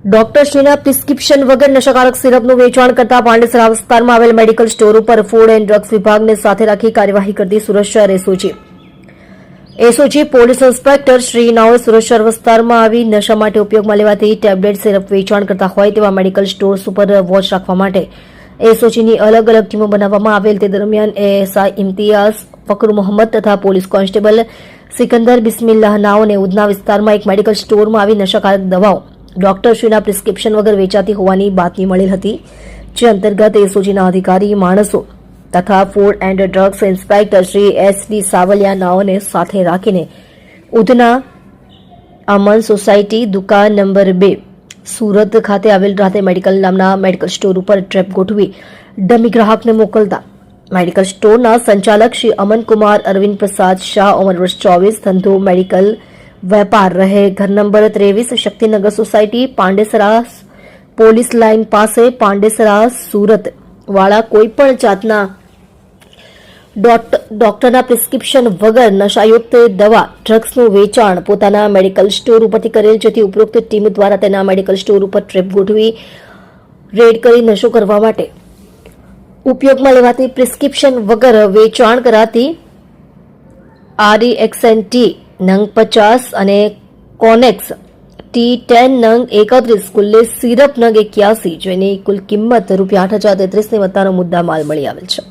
ડોક્ટરશ્રીના prescription વગર નશાકારક સિરપનું વેચાણ કરતા પાંડેસરા વિસ્તારમાં આવેલ મેડિકલ સ્ટોર ઉપર ફૂડ એન્ડ ડ્રગ્સ વિભાગને સાથે રાખી કાર્યવાહી કરતી સુરત શહેર એસઓજી પોલીસ ઇન્સ્પેક્ટર શ્રી નાઓએ સુરત શહેર વિસ્તારમાં આવી નશા માટે ઉપયોગમાં લેવાતી ટેબ્લેટ સિરપ વેચાણ કરતા હોય તેવા મેડિકલ સ્ટોર્સ ઉપર વોચ રાખવા માટે એસઓજીની અલગ અલગ ટીમો બનાવવામાં આવેલ. તે દરમિયાન એએસઆઈ ઇમ્તિયાઝ ફકર મોહમ્મદ તથા પોલીસ કોન્સ્ટેબલ સિકંદર બિસ્મિલ્લાહ નાઓને ઉધના વિસ્તારમાં એક મેડિકલ સ્ટોરમાં આવી નશાકારક દવાઓ ડોક્ટરશ્રીના પ્રિસ્ક્રિપ્શન વગર વેચાતી હોવાની બાતમી મળેલ હતી, જે અંતર્ગત એસઓજીના અધિકારી માણસો તથા food and drugs inspector Shri SD Savaliya નાઓને સાથે રાખીને ઉધના અમન સોસાયટી દુકાન નંબર 2 સુરત ખાતે આવેલ રાતે મેડિકલ નામના મેડિકલ સ્ટોર ઉપર ટ્રેપ ગોઠવી ડમી ગ્રાહકને મોકલતા મેડિકલ સ્ટોરના સંચાલક શ્રી અમનકુમાર અરવિંદ પ્રસાદ શાહ, ઉંમર વર્ષ 24, ધંધો મેડિકલ વેપાર, રહે ઘર number 23, Shaktinagar society, Pandesara, police line પાસે, પાંડેસરા, સુરત વાળા કોઈપણ જાતના ડોક્ટરના પ્રિસ્ક્રિપ્શન વગર નશાયુક્ત દવા ડ્રગ્સનું વેચાણ પોતાના મેડિકલ સ્ટોર ઉપરથી કરેલ, જેથી ઉપરોક્ત ટીમ દ્વારા તેના મેડિકલ સ્ટોર ઉપર ટ્રેપ ગોઠવી રેડ કરી નશો કરવા માટે ઉપયોગમાં લેવાતી પ્રિસ્ક્રિપ્શન વગર વેચાણ કરાતી REXNT નંગ 50 અને કોનેક્સ T10 નંગ 31 કુલ્લે સિરપ નંગ 81, જેની કુલ કિંમત ₹8,033 ની વત્તાનો મુદ્દા માલ મળી આવેલ છે.